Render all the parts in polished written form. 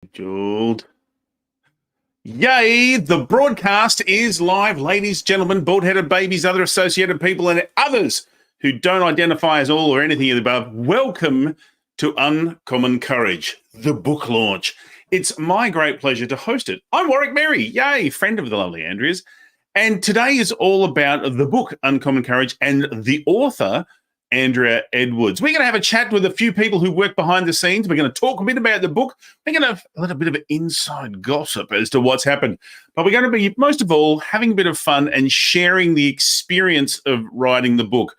Scheduled. Yay, the broadcast is live. Ladies, gentlemen, bald-headed babies, other associated people, and others who don't identify as all or anything of the above, welcome to Uncommon Courage, the book launch. It's my great pleasure to host it. I'm Warwick Merry, yay, friend of the lovely Andrea's. And today is all about the book, Uncommon Courage, and the author, Andrea Edwards. We're going to have a chat with a few people who work behind the scenes. We're going to talk a bit about the book. We're going to have a little bit of inside gossip as to what's happened. But we're going to be, most of all, having a bit of fun and sharing the experience of writing the book.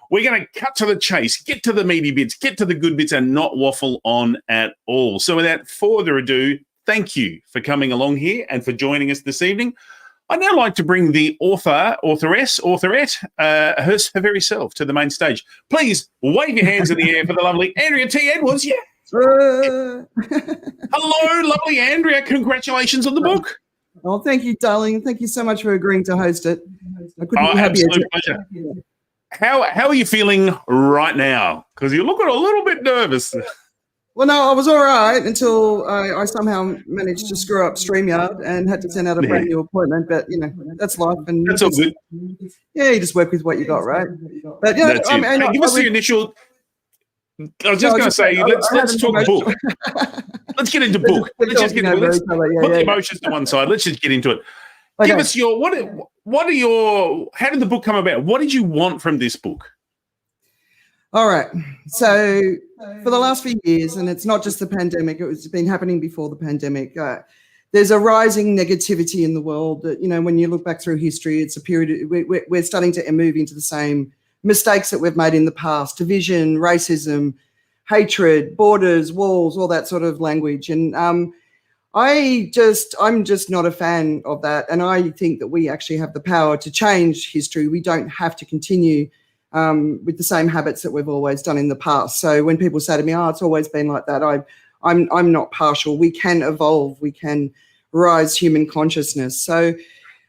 We're going to cut to the chase, get to the meaty bits, get to the good bits, and not waffle on at all. So without further ado, thank you for coming along here and for joining us this evening. I'd now like to bring the authorette, her very self to the main stage. Please wave your hands in the air for the lovely Andrea T. Edwards. Yeah. Hello, lovely Andrea. Congratulations on the book. Oh, thank you, darling. Thank you so much for agreeing to host it. I couldn't be happier. Absolute pleasure. How are you feeling right now? Because you're looking a little bit nervous. Well, no, I was all right until I somehow managed to screw up StreamYard and had to send out a brand new appointment. But, you know, that's life. And that's all good. Yeah, you just work with what you got, right? But yeah, give us the initial. I was just going to say, let's talk book. Let's get into book. Let's just get into it. Put the emotions to one side. Let's just get into it. Okay. Give us your how did the book come about? What did you want from this book? All right. So for the last few years, and it's not just the pandemic, it's been happening before the pandemic, there's a rising negativity in the world that, you know, when you look back through history, it's a period, we're starting to move into the same mistakes that we've made in the past: division, racism, hatred, borders, walls, all that sort of language. And I'm just not a fan of that. And I think that we actually have the power to change history. We don't have to continue with the same habits that we've always done in the past. So when people say to me, "Oh, it's always been like that," I'm not partial. We can evolve. We can rise human consciousness. So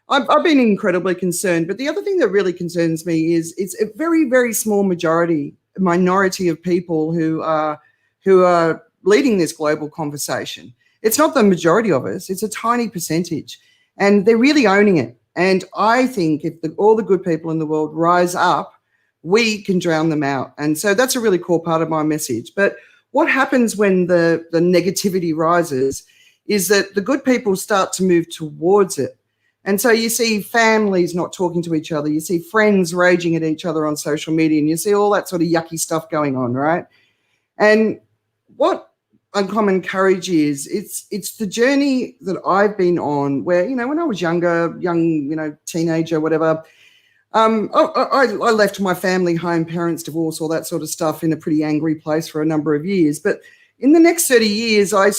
I've been incredibly concerned. But the other thing that really concerns me is it's a very, very small minority of people who are leading this global conversation. It's not the majority of us. It's a tiny percentage, and they're really owning it. And I think if all the good people in the world rise up, we can drown them out. And so that's a really core part of my message. But what happens when the negativity rises is that the good people start to move towards it. And so you see families not talking to each other. You see friends raging at each other on social media, and you see all that sort of yucky stuff going on, right? And what Uncommon Courage is, it's the journey that I've been on where, you know, when I was young, teenager, whatever, I left my family home, parents, divorce, all that sort of stuff in a pretty angry place for a number of years. But in the next 30 years, I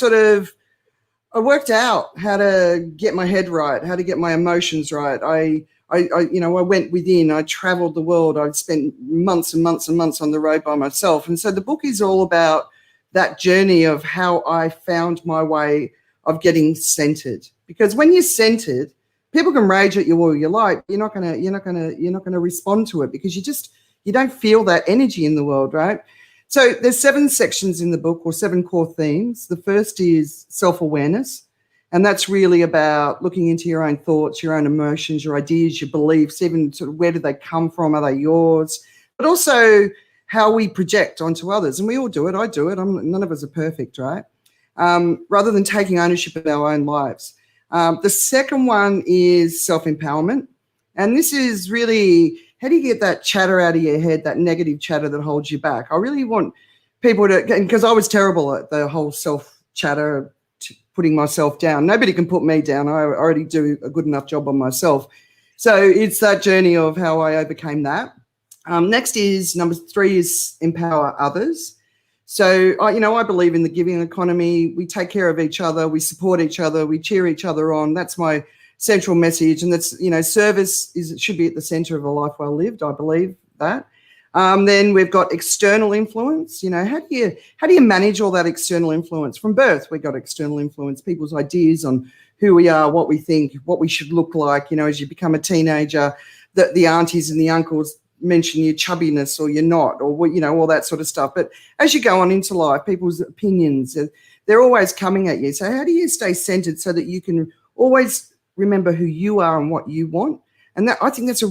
worked out how to get my head right, how to get my emotions right. I went within, I traveled the world. I'd spent months and months and months on the road by myself. And so the book is all about that journey of how I found my way of getting centered. Because when you're centered, people can rage at you all you like. You're not gonna respond to it because you don't feel that energy in the world, right? So there's 7 sections in the book, or 7 core themes. The first is self-awareness, and that's really about looking into your own thoughts, your own emotions, your ideas, your beliefs, even sort of where do they come from? Are they yours? But also how we project onto others, and we all do it. I do it. None of us are perfect, right? Rather than taking ownership of our own lives. The second one is self-empowerment. And this is really, how do you get that chatter out of your head, that negative chatter that holds you back? I really want people to, because I was terrible at the whole self-chatter, putting myself down. Nobody can put me down. I already do a good enough job on myself. So it's that journey of how I overcame that. Next is, number 3 is empower others. So, I believe in the giving economy. We take care of each other. We support each other. We cheer each other on. That's my central message. And that's, service should be at the center of a life well lived. I believe that. Then we've got external influence. How do you manage all that external influence? From birth, we got external influence, people's ideas on who we are, what we think, what we should look like. As you become a teenager, the aunties and the uncles mention your chubbiness or you're not, or all that sort of stuff. But as you go on into life, people's opinions, they're always coming at you. So how do you stay centered so that you can always remember who you are and what you want? And that, I think that's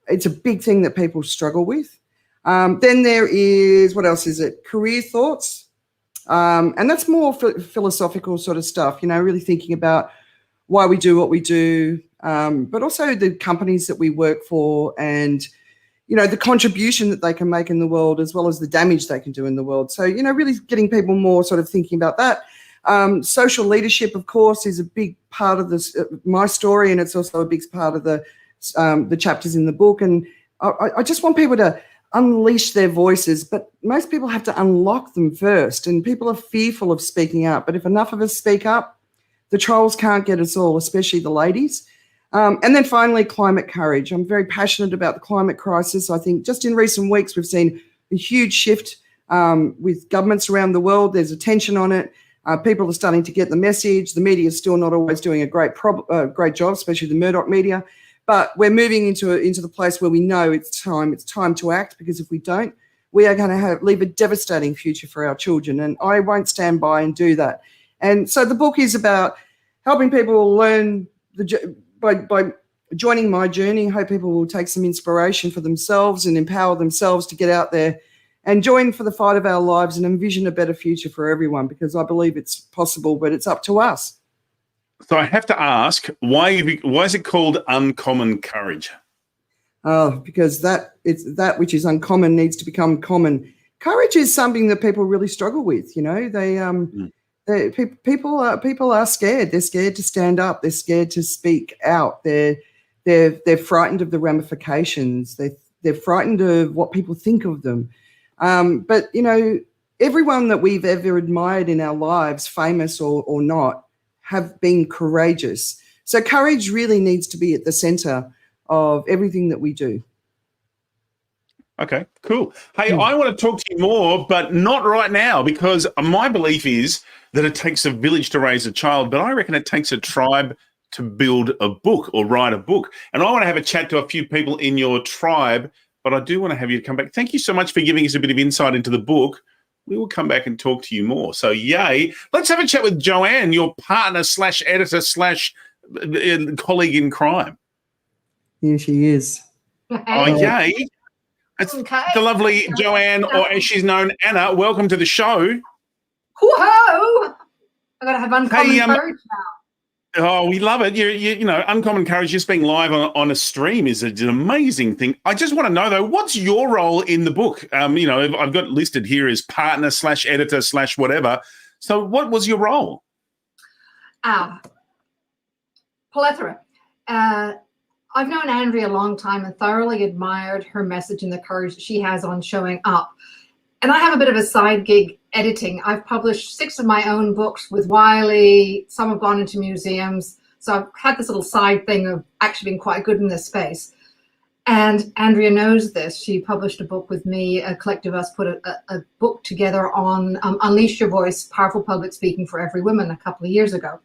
it's a big thing that people struggle with. Then there is, what else is it? Career thoughts. And that's more philosophical sort of stuff, really thinking about why we do what we do, but also the companies that we work for and, the contribution that they can make in the world as well as the damage they can do in the world. So, really getting people more sort of thinking about that. Social leadership, of course, is a big part of this, my story, and it's also a big part of the chapters in the book. And I just want people to unleash their voices, but most people have to unlock them first, and people are fearful of speaking up. But if enough of us speak up, the trolls can't get us all, especially the ladies. And then finally, climate courage. I'm very passionate about the climate crisis. I think just in recent weeks, we've seen a huge shift with governments around the world. There's attention on it. People are starting to get the message. The media is still not always doing a great job, especially the Murdoch media. But we're moving into the place where we know it's time to act, because if we don't, we are going to leave a devastating future for our children. And I won't stand by and do that. And so the book is about helping people learn by joining my journey. I hope people will take some inspiration for themselves and empower themselves to get out there and join for the fight of our lives and envision a better future for everyone, because I believe it's possible, but it's up to us. So I have to ask, why is it called Uncommon Courage? Oh, because that which is uncommon needs to become common. Courage is something that people really struggle with. People are scared. They're scared to stand up. They're scared to speak out. They're frightened of the ramifications. They're frightened of what people think of them. But everyone that we've ever admired in our lives, famous or not, have been courageous. So courage really needs to be at the center of everything that we do. Okay, cool. Hey, I want to talk to you more, but not right now, because my belief is that it takes a village to raise a child, but I reckon it takes a tribe to build a book or write a book. And I want to have a chat to a few people in your tribe, but I do want to have you come back. Thank you so much for giving us a bit of insight into the book. We will come back and talk to you more. So, yay. Let's have a chat with Joanne, your partner / editor / colleague in crime. Here she is. Oh, yay. It's the lovely Joanne, or as she's known, Anna. Welcome to the show. Whoa! I got to have uncommon courage now. Oh, we love it. Uncommon courage, just being live on a stream is an amazing thing. I just want to know, though, what's your role in the book? I've got listed here as partner / editor / whatever. So what was your role? Plethora. I've known Andrea a long time and thoroughly admired her message and the courage that she has on showing up. And I have a bit of a side gig editing. I've published 6 of my own books with Wiley. Some have gone into museums. So I've had this little side thing of actually being quite good in this space. And Andrea knows this. She published a book with me. A collective of us put a book together on Unleash Your Voice, Powerful Public Speaking for Every Woman a couple of years ago,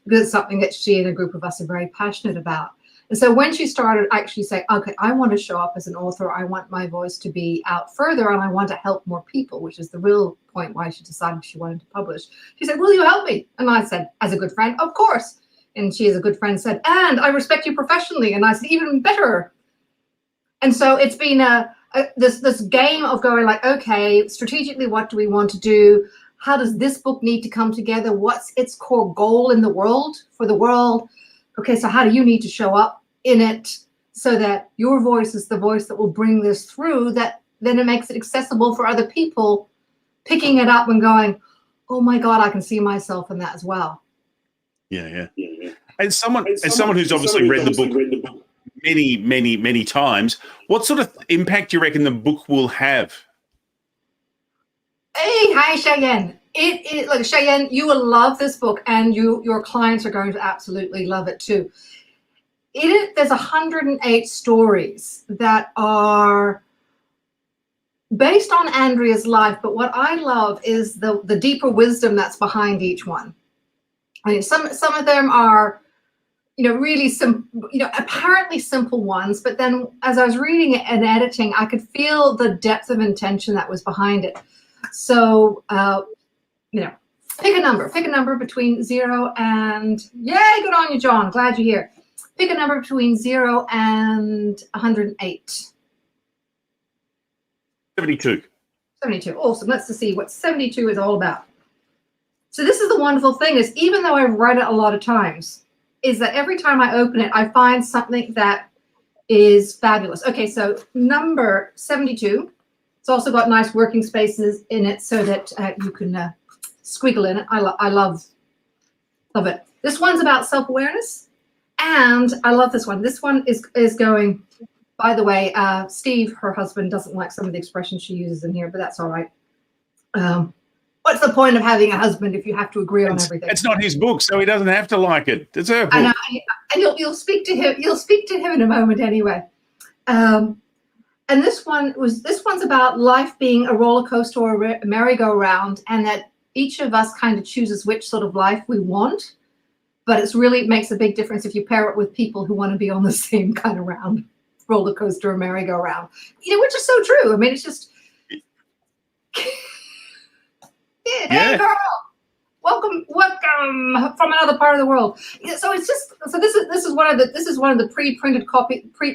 because it's something that she and a group of us are very passionate about. And so when she started actually saying, okay, I want to show up as an author, I want my voice to be out further, and I want to help more people, which is the real point why she decided she wanted to publish. She said, will you help me? And I said, as a good friend, of course. And she, as a good friend, said, and I respect you professionally. And I said, even better. And so it's been this game of going like, okay, strategically, what do we want to do? How does this book need to come together? What's its core goal in the world, for the world? Okay, so how do you need to show up in it so that your voice is the voice that will bring this through, that then it makes it accessible for other people picking it up and going, oh my God, I can see myself in that as well. Yeah. As someone who's obviously read the book many times, what sort of impact do you reckon the book will have? Hey, hi, Cheyenne. Look, Cheyenne, you will love this book, and your clients are going to absolutely love it too. There's 108 stories that are based on Andrea's life, but what I love is the deeper wisdom that's behind each one. I mean, some of them are, really simple, apparently simple ones, but then as I was reading it and editing, I could feel the depth of intention that was behind it. So, Pick a number between 0 and, yay, good on you, John. Glad you're here. Pick a number between 0 and 108. 72. 72. Awesome. Let's see what 72 is all about. So this is the wonderful thing is, even though I've read it a lot of times, is that every time I open it, I find something that is fabulous. Okay, so number 72. It's also got nice working spaces in it so that you can squiggle in it. I love it. This one's about self-awareness, and I love this one. This one is going, by the way, Steve, her husband, doesn't like some of the expressions she uses in here, but that's all right. What's the point of having a husband if you have to agree on everything? It's not his book, so he doesn't have to like it. It's her book. I know, and you'll speak to him. You'll speak to him in a moment, anyway. And this one's about life being a roller coaster or a merry-go-round, and that each of us kind of chooses which sort of life we want. But it really makes a big difference if you pair it with people who want to be on the same kind of roller coaster or merry-go-round. Which is so true. I mean, it's just, hey girl, welcome from another part of the world. So it's just, so this is one of the pre-printed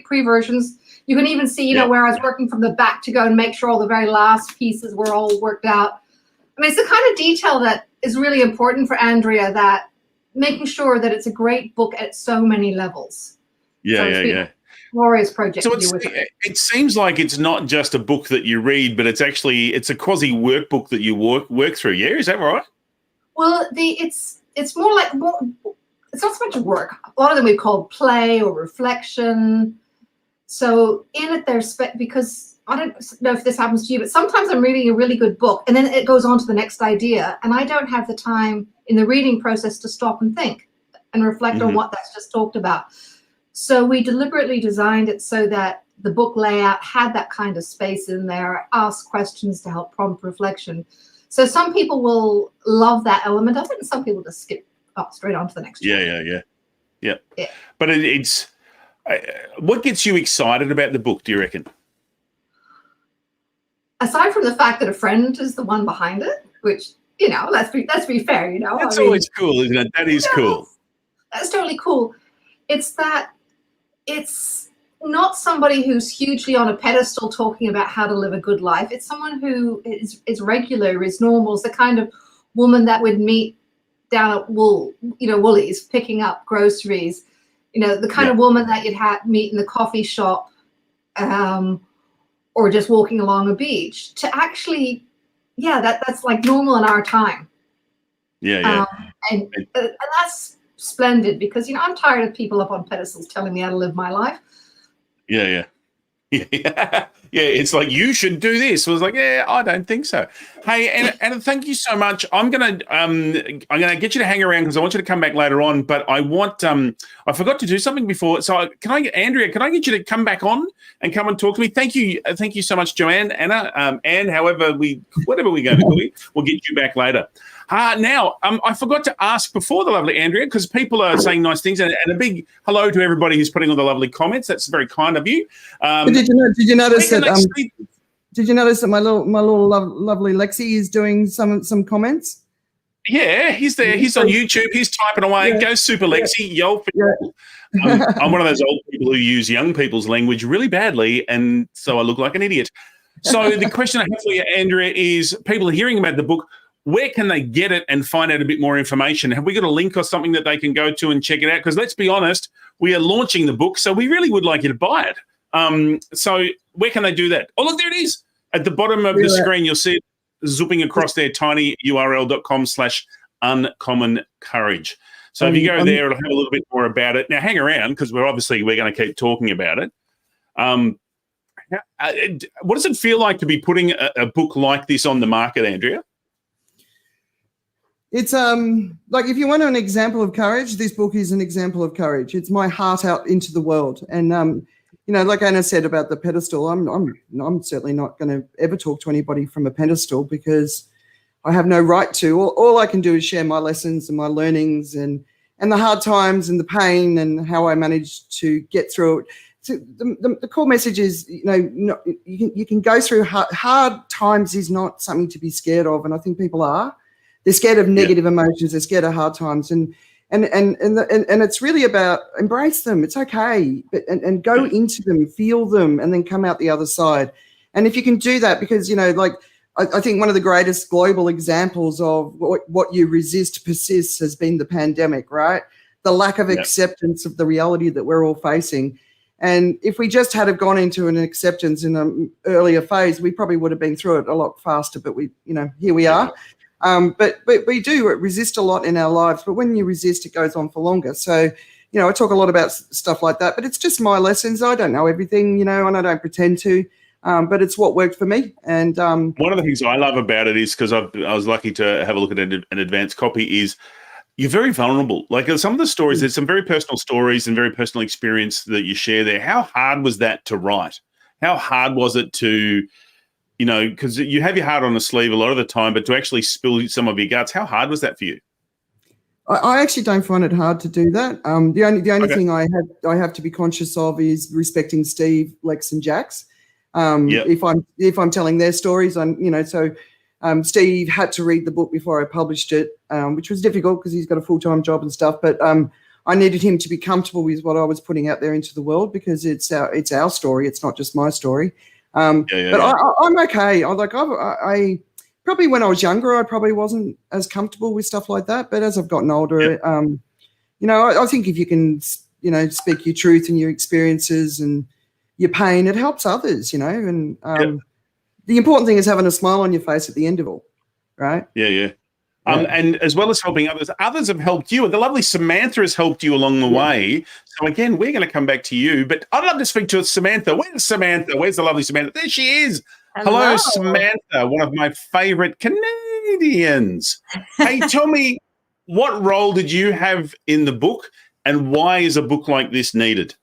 pre-versions. You can even see, where I was working from the back to go and make sure all the very last pieces were all worked out. I mean, it's the kind of detail that is really important for Andrea, that making sure that it's a great book at so many levels. Yeah. Glorious project. So it seems like it's not just a book that you read, but it's a quasi workbook that you work through. Yeah, is that right? Well, it's more like it's not so much work. A lot of them we call play or reflection. So in it, there's because I don't know if this happens to you, but sometimes I'm reading a really good book and then it goes on to the next idea, and I don't have the time in the reading process to stop and think and reflect on what that's just talked about. So we deliberately designed it so that the book layout had that kind of space in there, ask questions to help prompt reflection. So some people will love that element of it, and some people just skip straight on to the next chapter. Yeah. But it's what gets you excited about the book, do you reckon? Aside from the fact that a friend is the one behind it, which, let's be fair, That's always cool, isn't it? That is cool. That's totally cool. It's that it's not somebody who's hugely on a pedestal talking about how to live a good life. It's someone who is regular, is normal, is the kind of woman that would meet down at Woolies picking up groceries, the kind of woman that you'd meet in the coffee shop, or just walking along a beach. To actually, that's like normal in our time. And that's splendid, because I'm tired of people up on pedestals telling me how to live my life. Yeah. It's like, you should do this. I was like, I don't think so. Hey, and thank you so much. I'm gonna get you to hang around because I want you to come back later on. But I want I forgot to do something before. So Andrea, can I get you to come back on and come and talk to me? Thank you so much, Joanne, Anna, and whatever we're going to do, we'll get you back later. Now, I forgot to ask before the lovely Andrea, because people are saying nice things, and a big hello to everybody who's putting on the lovely comments. That's very kind of you. Did you notice that? Did you notice that my little lovely Lexi is doing some comments? Yeah, he's there. He's on YouTube. He's typing away. Yeah. Go Super Lexi. Yo. I'm one of those old people who use young people's language really badly, and so I look like an idiot. So the question I have for you, Andrea, is people are hearing about the book. Where can they get it and find out a bit more information? Have we got a link or something that they can go to and check it out? Because let's be honest, we are launching the book, so we really would like you to buy it. So where can they do that? Oh, look, there it is. At the bottom of the screen, you'll see it zooping across there, tinyurl.com/uncommon courage. So if you go there, it'll have a little bit more about it. Now, hang around, because we're going to keep talking about it. What does it feel like to be putting a book like this on the market, Andrea? It's like, if you want an example of courage, this book is an example of courage. It's my heart out into the world. And, like Anna said about the pedestal, I'm certainly not going to ever talk to anybody from a pedestal, because I have no right to. All I can do is share my lessons and my learnings and the hard times and the pain and how I managed to get through it. So the core message is, you can go through hard times is not something to be scared of, and I think people are. They're scared of negative emotions. They're scared of hard times, and it's really about embrace them. It's okay, but and go into them, feel them, and then come out the other side. And if you can do that, because I think one of the greatest global examples of what you resist persists has been the pandemic, right? The lack of acceptance of the reality that we're all facing. And if we just had have gone into an acceptance in an earlier phase, we probably would have been through it a lot faster. But here we are. But we do resist a lot in our lives. But when you resist, it goes on for longer. So, I talk a lot about stuff like that. But it's just my lessons. I don't know everything, and I don't pretend to. But it's what worked for me. And one of the things I love about it is, because I was lucky to have a look at an advanced copy, is you're very vulnerable. Like some of the stories, there's some very personal stories and very personal experience that you share there. How hard was that to write? How hard was it to, because you have your heart on the sleeve a lot of the time, but to actually spill some of your guts, how hard was that for you? I actually don't find it hard to do that. The only thing I have to be conscious of is respecting Steve, Lex, and Jax. If I'm telling their stories, Steve had to read the book before I published it, which was difficult because he's got a full-time job and stuff. But I needed him to be comfortable with what I was putting out there into the world, because it's our story. It's not just my story. I'm okay. I probably, when I was younger, I probably wasn't as comfortable with stuff like that. But as I've gotten older, I think if you can, speak your truth and your experiences and your pain, it helps others, and the important thing is having a smile on your face at the end of all, right? And as well as helping others have helped you, and the lovely Samantha has helped you along the way. So again, we're going to come back to you, but I'd love to speak to Samantha. Where's Samantha? Where's the lovely Samantha? There she is. Hello, Samantha, one of my favorite Canadians. Hey, tell me, what role did you have in the book, and why is a book like this needed?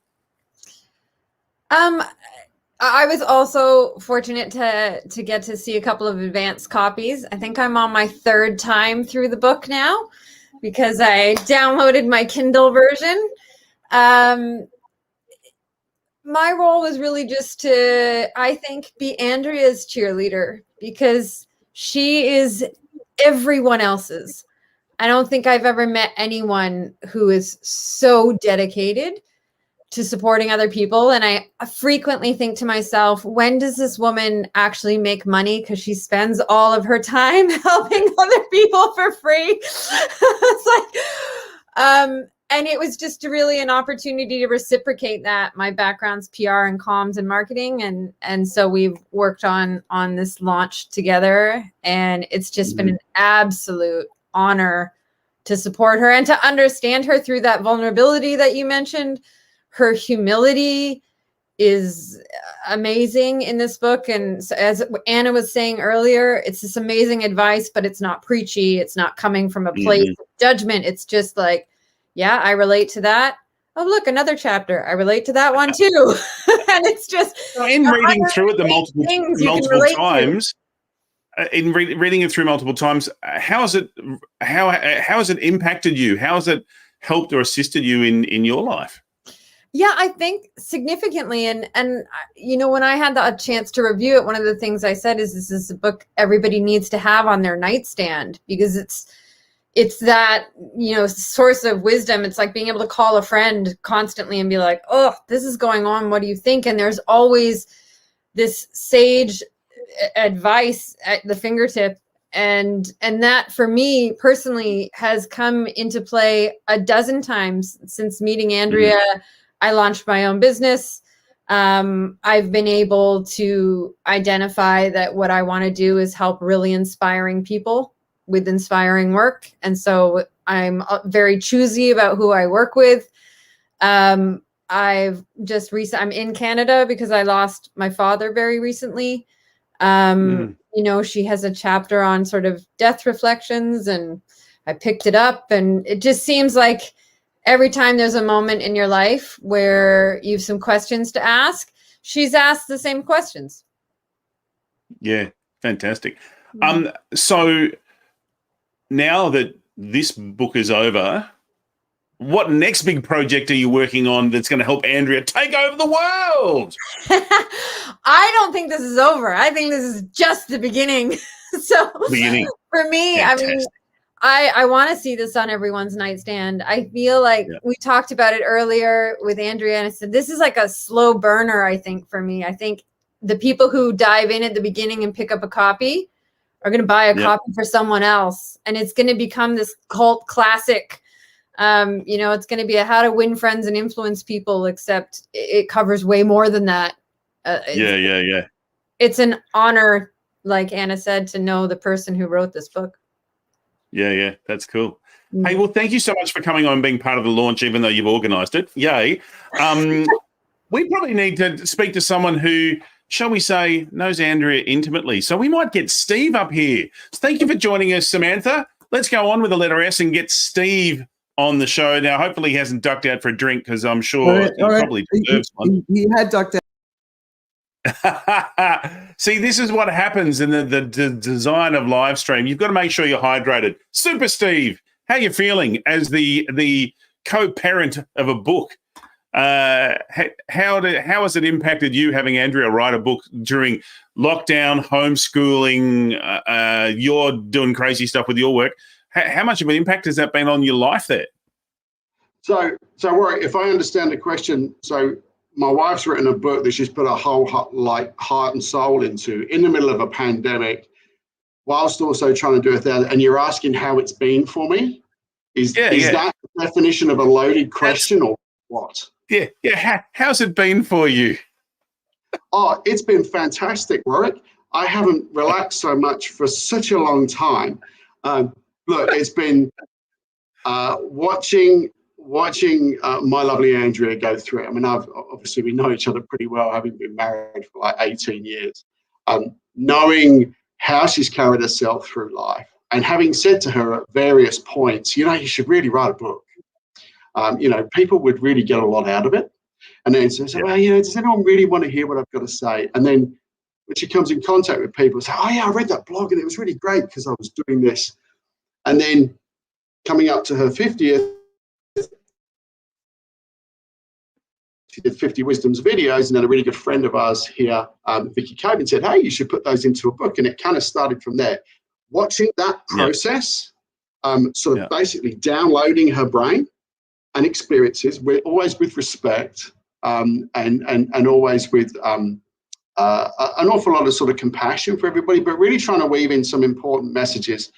I was also fortunate to get to see a couple of advanced copies. I think I'm on my third time through the book now, because I downloaded my Kindle version. My role was really just to, I think, be Andrea's cheerleader, because she is everyone else's. I don't think I've ever met anyone who is so dedicated to supporting other people. And I frequently think to myself, when does this woman actually make money? Because she spends all of her time helping other people for free. It's like, and it was just really an opportunity to reciprocate that. My background's PR and comms and marketing. And so we've worked on this launch together, and it's just been an absolute honor to support her and to understand her through that vulnerability that you mentioned. Her humility is amazing in this book. And so, as Anna was saying earlier, it's this amazing advice, but it's not preachy. It's not coming from a place of judgment. It's just like, yeah, I relate to that. Oh, look, another chapter. I relate to that one too. And it's just in reading through it multiple times. In reading it through multiple times, how has it impacted you? How has it helped or assisted you in your life? Yeah, I think significantly. And when I had the chance to review it, one of the things I said is this is a book everybody needs to have on their nightstand, because it's that, source of wisdom. It's like being able to call a friend constantly and be like, oh, this is going on. What do you think? And there's always this sage advice at the fingertip. And that for me personally has come into play a dozen times since meeting Andrea. I launched my own business. I've been able to identify that what I want to do is help really inspiring people with inspiring work. And so I'm very choosy about who I work with. I'm in Canada because I lost my father very recently. She has a chapter on sort of death reflections, and I picked it up, and it just seems like every time there's a moment in your life where you have some questions to ask, she's asked the same questions. Yeah, fantastic. So now that this book is over, what next big project are you working on that's going to help Andrea take over the world? I don't think this is over. I think this is just the beginning. So beginning. For me, fantastic. I want to see this on everyone's nightstand. I feel like we talked about it earlier with Andrea, and I said, this is like a slow burner, I think, for me. I think the people who dive in at the beginning and pick up a copy are going to buy a copy for someone else. And it's going to become this cult classic. It's going to be a how to win friends and influence people, except it covers way more than that. It's an honor, like Anna said, to know the person who wrote this book. Yeah, that's cool. Hey, well, thank you so much for coming on and being part of the launch, even though you've organised it. Yay. We probably need to speak to someone who, shall we say, knows Andrea intimately. So we might get Steve up here. So thank you for joining us, Samantha. Let's go on with the letter S and get Steve on the show. Now, hopefully he hasn't ducked out for a drink, because I'm sure he probably deserves one. He had ducked out. See, this is what happens in the design of live stream. You've got to make sure you're hydrated. Super Steve, how you feeling as the co-parent of a book? How has it impacted you having Andrea write a book during lockdown, homeschooling? You're doing crazy stuff with your work. How much of an impact has that been on your life there? So Warwick, if I understand the question, so my wife's written a book that she's put her whole heart and soul into in the middle of a pandemic, whilst also trying to do it there. And you're asking how it's been for me? Is that the definition of a loaded question or what? Yeah. How's it been for you? Oh, it's been fantastic, Warwick. I haven't relaxed so much for such a long time. Look, it's been watching my lovely Andrea go through it. I mean, obviously we know each other pretty well, having been married for like 18 years. Knowing how she's carried herself through life, and having said to her at various points, you should really write a book. People would really get a lot out of it. And then she says, well, does anyone really want to hear what I've got to say? And then when she comes in contact with people, say, oh yeah, I read that blog and it was really great because I was doing this. And then coming up to her 50th, she did 50 Wisdoms videos, and then a really good friend of ours here, Vicky Coben, said, hey, you should put those into a book. And it kind of started from there. Watching that process, basically downloading her brain and experiences, always with respect, and always with an awful lot of sort of compassion for everybody, but really trying to weave in some important messages.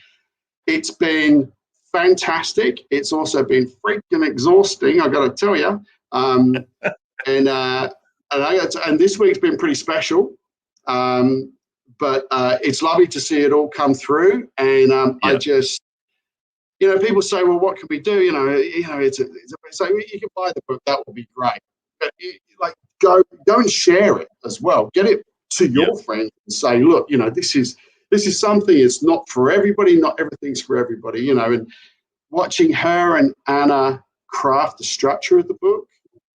It's been fantastic. It's also been freaking exhausting, I got to tell you. And this week's been pretty special. But it's lovely to see it all come through. And I just, people say, well, what can we do? So you can buy the book, that would be great. But go and share it as well. Get it to your friends and say, look, this is something. It's not for everybody. Not everything's for everybody. And watching her and Anna craft the structure of the book,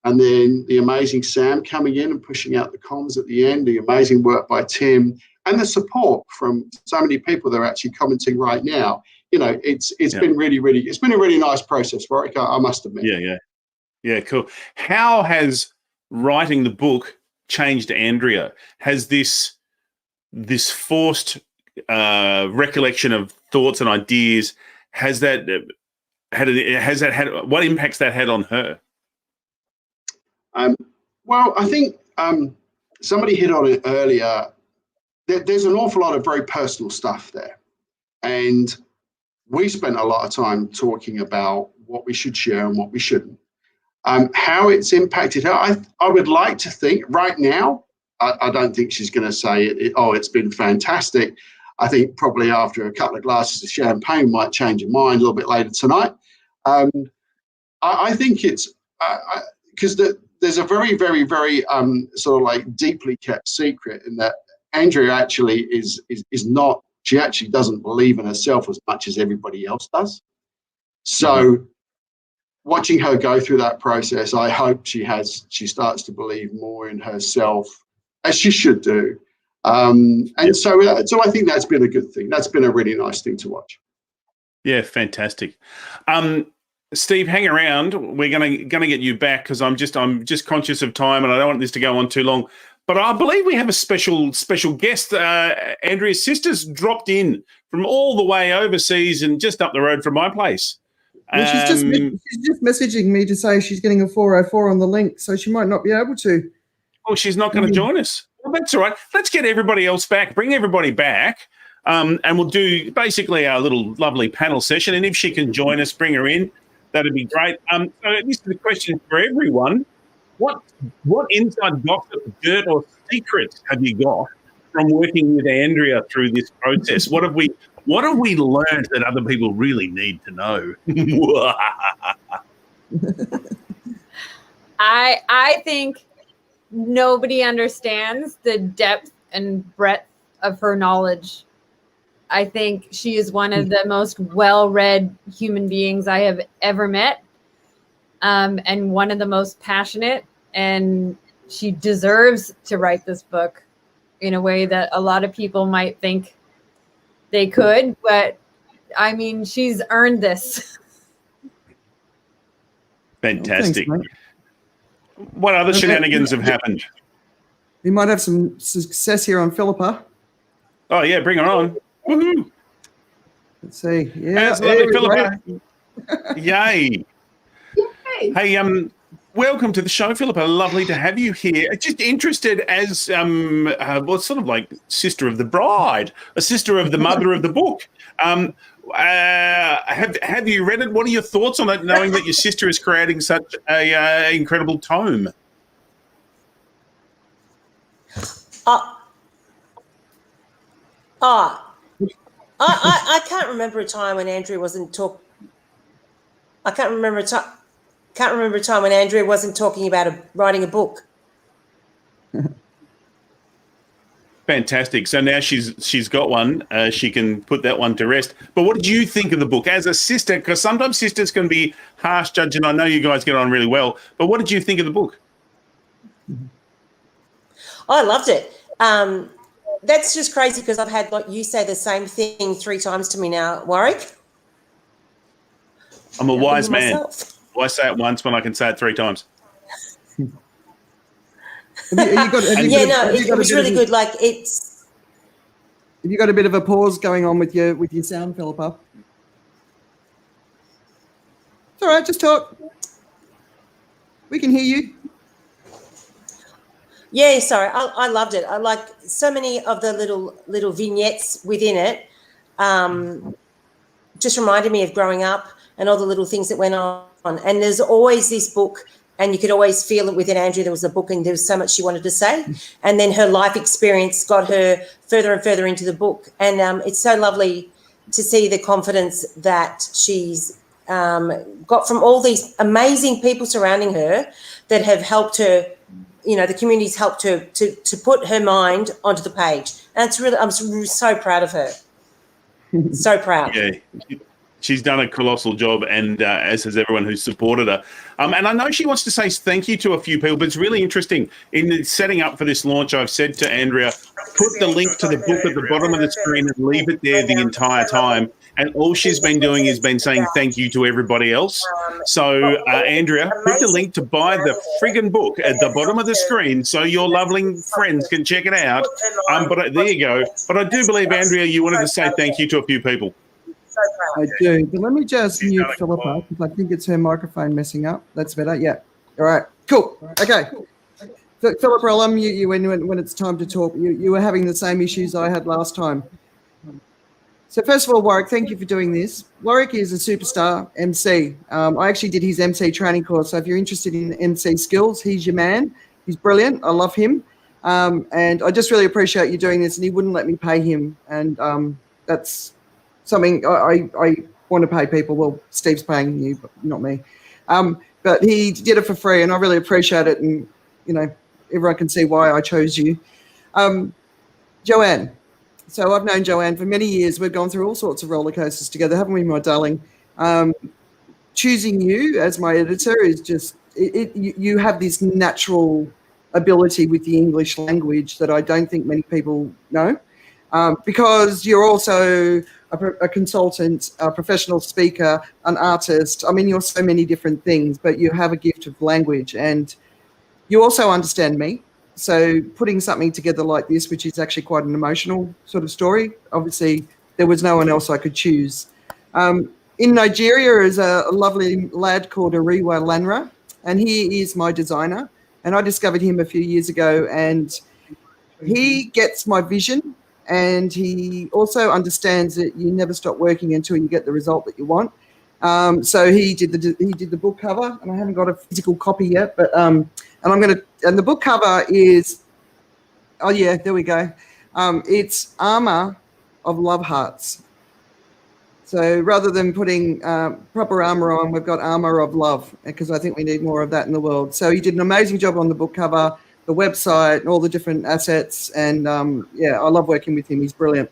and then the amazing Sam coming in and pushing out the comms at the end, the amazing work by Tim, and the support from so many people that are actually commenting right now. It's been really, really, it's been a really nice process, Warwick, I must admit. Yeah, cool. How has writing the book changed Andrea? Has this forced recollection of thoughts and ideas, has that had what impacts that had on her? Well, I think somebody hit on it earlier. There's an awful lot of very personal stuff there. And we spent a lot of time talking about what we should share and what we shouldn't. How it's impacted her, I would like to think right now, I don't think she's going to say it's been fantastic. I think probably after a couple of glasses of champagne might change her mind a little bit later tonight. I think it's because there's a very, very, very sort of like deeply kept secret in that Andrea actually is not, she actually doesn't believe in herself as much as everybody else does. So watching her go through that process, I hope she starts to believe more in herself, as she should do. So I think that's been a good thing. That's been a really nice thing to watch. Yeah, fantastic. Steve, hang around. We're gonna get you back because I'm just conscious of time and I don't want this to go on too long. But I believe we have a special guest. Andrea's sister's dropped in from all the way overseas and just up the road from my place. Well, she's just messaging me to say she's getting a 404 on the link, so she might not be able to. Oh, she's not going to join us. Well, that's all right. Let's get everybody else back. Bring everybody back, and we'll do basically our little lovely panel session. And if she can join us, bring her in. That'd be great. So this is the question for everyone. What inside gossip, dirt, or secrets have you got from working with Andrea through this process? What have we learned that other people really need to know? I think nobody understands the depth and breadth of her knowledge. I think she is one of the most well-read human beings I have ever met, and one of the most passionate, and she deserves to write this book in a way that a lot of people might think they could, but I mean, she's earned this. Fantastic. Thanks, what other shenanigans have happened? We might have some success here on Philippa. Oh, yeah, bring her on. Woohoo. Let's see. Yeah, That's lovely, Philippa. Yay. Hey, welcome to the show, Philippa. Lovely to have you here. Just interested as well, sort of like sister of the bride, a sister of the mother of the book. Have you read it? What are your thoughts on it, knowing that your sister is creating such a incredible tome? I can't remember a time when Andrea wasn't I can't remember a time when Andrea wasn't talking about writing a book. Fantastic. So now she's got one. She can put that one to rest. But what did you think of the book as a sister? Because sometimes sisters can be harsh judging. I know you guys get on really well. But what did you think of the book? I loved it. That's just crazy because I've had, like you say, the same thing 3 times to me now, Warwick. I'm a wise man. Myself. Why say it once when I can say it 3 times? It was really good. Like it's. Have you got a bit of a pause going on with your sound, Philippa? It's all right. Just talk. We can hear you. Yeah, sorry. I loved it. I like so many of the little vignettes within it. Just reminded me of growing up and all the little things that went on. And there's always this book, and you could always feel it within Andrea. There was a book and there was so much she wanted to say. And then her life experience got her further and further into the book. And it's so lovely to see the confidence that she's got from all these amazing people surrounding her that have helped her. You know, the community's helped her to put her mind onto the page. And it's really, I'm so proud of her. So proud. Yeah. She's done a colossal job, and as has everyone who's supported her. And I know she wants to say thank you to a few people, but it's really interesting. In the setting up for this launch, I've said to Andrea, put the link to the book at the bottom of the screen and leave it there the entire time. And all she's been doing is been saying thank you to everybody else. So, Andrea, put the link to buy the friggin' book at the bottom of the screen so your lovely friends can check it out. But there you go. But I do believe, Andrea, you wanted to say thank you to a few people. I do. But let me just mute Philippa because I think it's her microphone messing up. That's better. Yeah. All right. Cool. Okay. Philippa, I'll unmute you when it's time to talk. You were having the same issues I had last time. So first of all, Warwick, thank you for doing this. Warwick is a superstar MC. I actually did his MC training course. So if you're interested in MC skills, he's your man. He's brilliant. I love him. And I just really appreciate you doing this. And he wouldn't let me pay him. And that's something I want to pay people. Well, Steve's paying you, but not me. But he did it for free, and I really appreciate it. And, you know, everyone can see why I chose you. Joanne. So I've known Joanne for many years. We've gone through all sorts of roller coasters together, haven't we, my darling? Choosing you as my editor is just, you have this natural ability with the English language that I don't think many people know, because you're also a consultant, a professional speaker, an artist. I mean, you're so many different things, but you have a gift of language, and you also understand me. So putting something together like this, which is actually quite an emotional sort of story, obviously there was no one else I could choose. In Nigeria is a lovely lad called Ariwa Lanra, and he is my designer. And I discovered him a few years ago, and he gets my vision, and he also understands that you never stop working until you get the result that you want. So he did the book cover, and I haven't got a physical copy yet, but and the book cover is, oh yeah, there we go. It's Armor of Love Hearts. So rather than putting proper armor on, we've got Armor of Love, because I think we need more of that in the world. So he did an amazing job on the book cover, the website, and all the different assets. And yeah, I love working with him. He's brilliant.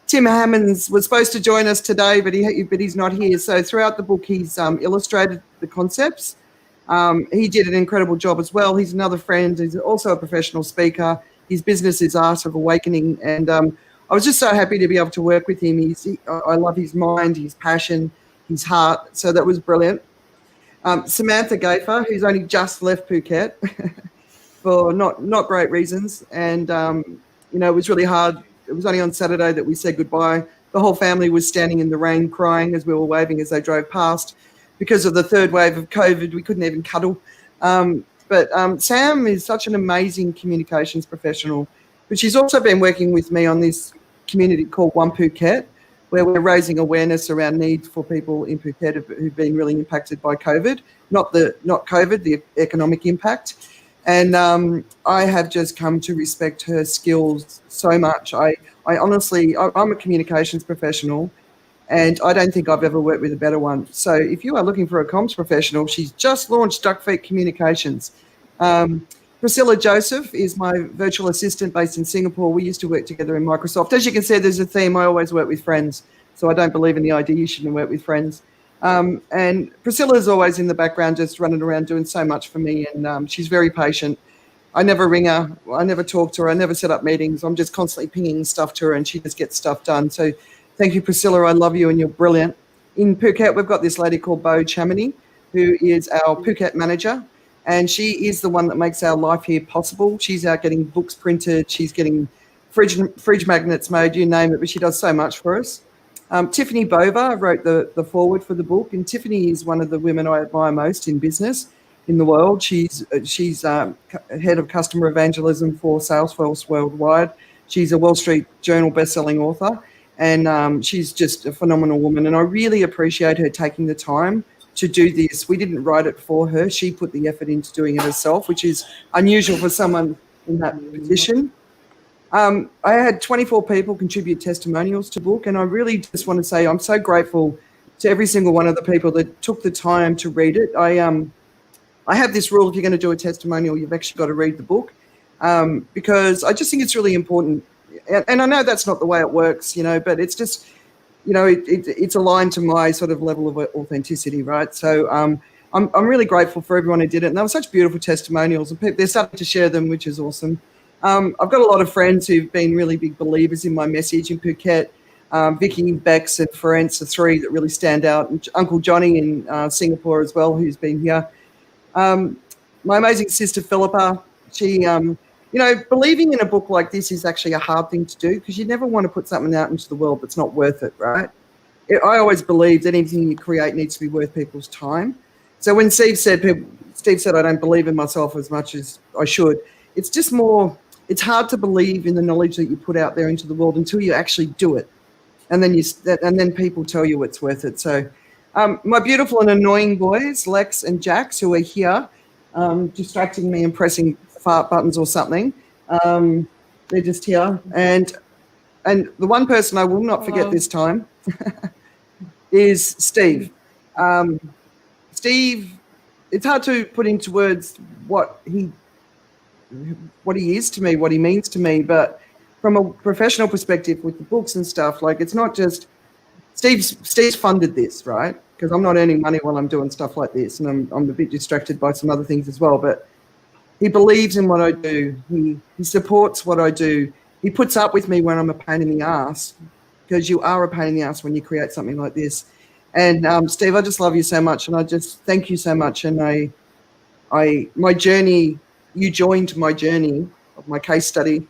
Tim Hammonds was supposed to join us today, but he's not here. So throughout the book, he's illustrated the concepts. He did an incredible job as well. He's another friend. He's also a professional speaker. His business is Art of Awakening. And I was just so happy to be able to work with him. I love his mind, his passion, his heart. So that was brilliant. Samantha Gaffer, who's only just left Phuket for not great reasons. And, you know, it was really hard. It was only on Saturday that we said goodbye. The whole family was standing in the rain crying as we were waving as they drove past. Because of the third wave of COVID, we couldn't even cuddle. But Sam is such an amazing communications professional. But she's also been working with me on this community called One Phuket, where we're raising awareness around needs for people in Phuket who've been really impacted by COVID, not COVID, the economic impact. And I have just come to respect her skills so much. I honestly, I'm a communications professional, and I don't think I've ever worked with a better one. So if you are looking for a comms professional, she's just launched Duck Feet Communications. Priscilla Joseph is my virtual assistant based in Singapore. We used to work together in Microsoft. As you can see, there's a theme. I always work with friends. So I don't believe in the idea you shouldn't work with friends. And Priscilla's always in the background just running around doing so much for me, and she's very patient. I never ring her. I never talk to her. I never set up meetings. I'm just constantly pinging stuff to her, and she just gets stuff done. So thank you, Priscilla. I love you, and you're brilliant. In Phuket, we've got this lady called Bo Chamini, who is our Phuket manager, and she is the one that makes our life here possible. She's out getting books printed. She's getting fridge magnets made, you name it, but she does so much for us. Tiffany Bova wrote the foreword for the book, and Tiffany is one of the women I admire most in business in the world. She's head of customer evangelism for Salesforce Worldwide. She's a Wall Street Journal bestselling author, and she's just a phenomenal woman. And I really appreciate her taking the time to do this. We didn't write it for her. She put the effort into doing it herself, which is unusual for someone in that position. I had 24 people contribute testimonials to the book, and I really just want to say I'm so grateful to every single one of the people that took the time to read it. I have this rule: if you're going to do a testimonial, you've actually got to read the book, because I just think it's really important. And I know that's not the way it works, you know, but it's just, you know, it's aligned to my sort of level of authenticity, right? So I'm really grateful for everyone who did it, and they were such beautiful testimonials, and they're starting to share them, which is awesome. I've got a lot of friends who've been really big believers in my message in Phuket. Vicky, Bex, and Ferenc are three that really stand out. And Uncle Johnny in Singapore as well, who's been here. My amazing sister Philippa, she, you know, believing in a book like this is actually a hard thing to do, because you never want to put something out into the world that's not worth it, right? I always believe that anything you create needs to be worth people's time. So when Steve said I don't believe in myself as much as I should, it's just more, it's hard to believe in the knowledge that you put out there into the world until you actually do it. And then people tell you it's worth it. So my beautiful and annoying boys, Lex and Jax, who are here, distracting me and pressing fart buttons or something. They're just here. And the one person I will not forget this time is Steve. Steve, it's hard to put into words what he is to me, what he means to me, but from a professional perspective with the books and stuff, like, it's not just Steve's funded this, right? Because I'm not earning money while I'm doing stuff like this, and I'm a bit distracted by some other things as well, but he believes in what I do. He supports what I do. He puts up with me when I'm a pain in the ass, because you are a pain in the ass when you create something like this. And Steve, I just love you so much, and I just thank you so much. And my journey, you joined my journey my case study,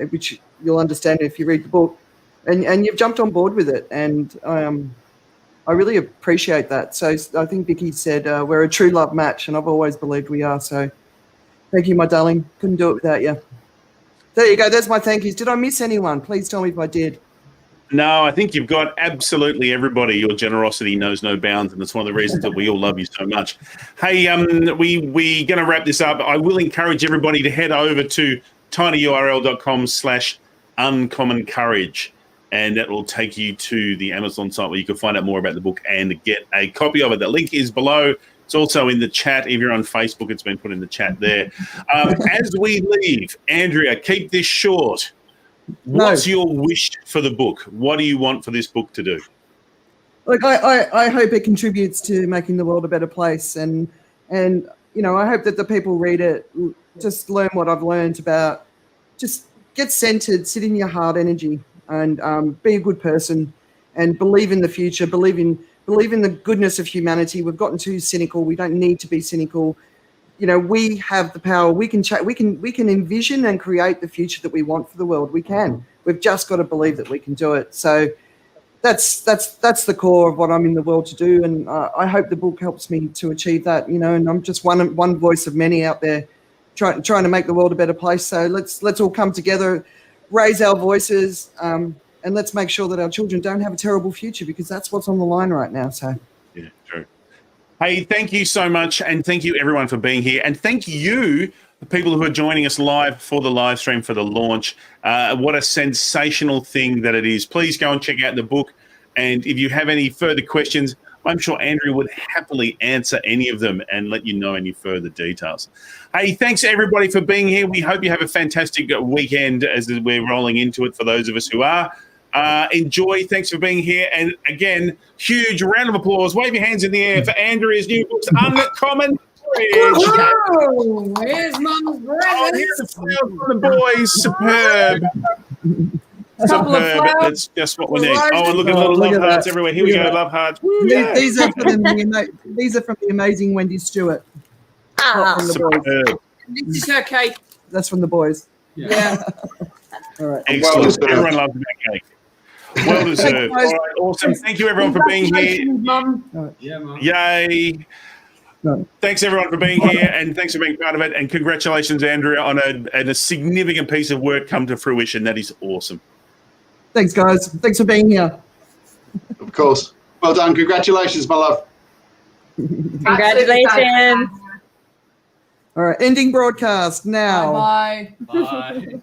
which you'll understand if you read the book, and you've jumped on board with it, and I really appreciate that. So I think Vicky said we're a true love match, and I've always believed we are. So thank you, my darling. Couldn't do it without you. There you go. There's my thank yous. Did I miss anyone? Please tell me if I did. No, I think you've got absolutely everybody. Your generosity knows no bounds, and it's one of the reasons that we all love you so much. Hey, we're going to wrap this up. I will encourage everybody to head over to tinyurl.com/uncommoncourage, and that will take you to the Amazon site where you can find out more about the book and get a copy of it. The link is below. It's also in the chat. If you're on Facebook, it's been put in the chat there. As we leave, Andrea, keep this short. What's your wish for the book? What do you want for this book to do? Look, I hope it contributes to making the world a better place, and I hope that the people read it just learn what I've learned about just get centered, sit in your heart energy, and be a good person, and believe in the future, believe in the goodness of humanity. We've gotten too cynical. We don't need to be cynical. We have the power. We can envision and create the future that we want for the world. We can. We've just got to believe that we can do it. So that's the core of what I'm in the world to do, and I hope the book helps me to achieve that. And I'm just one voice of many out there trying to make the world a better place. So let's all come together, raise our voices, and let's make sure that our children don't have a terrible future, because that's what's on the line right now. So yeah, true. Hey, thank you so much, and thank you everyone for being here, and thank you the people who are joining us live for the live stream for the launch. What a sensational thing that it is. Please go and check out the book, and if you have any further questions, I'm sure Andrea would happily answer any of them and let you know any further details. Hey, thanks everybody for being here. We hope you have a fantastic weekend as we're rolling into it for those of us who are. Enjoy. Thanks for being here. And again, huge round of applause. Wave your hands in the air for Andrea's new books, Uncommon Courage. Where's Mum's Oh, here's a applause for the boys. Superb. Superb. That's just what we need. Oh, and look at little love hearts everywhere. Here we go, love hearts. Woo, yeah. These are from the amazing Wendy Stewart. Not from the boys. This is her cake. That's from the boys. Yeah. All right. Excellent. Everyone loves that cake. Well deserved. All right, awesome. Thank you, everyone, for being here. Mum. Yeah, Mum. Yay. No. Thanks, everyone, for being here, and thanks for being part of it. And congratulations, Andrea, on a significant piece of work come to fruition. That is awesome. Thanks, guys. Thanks for being here. Of course. Well done. Congratulations, my love. Congratulations. All right, ending broadcast now. Bye. Bye.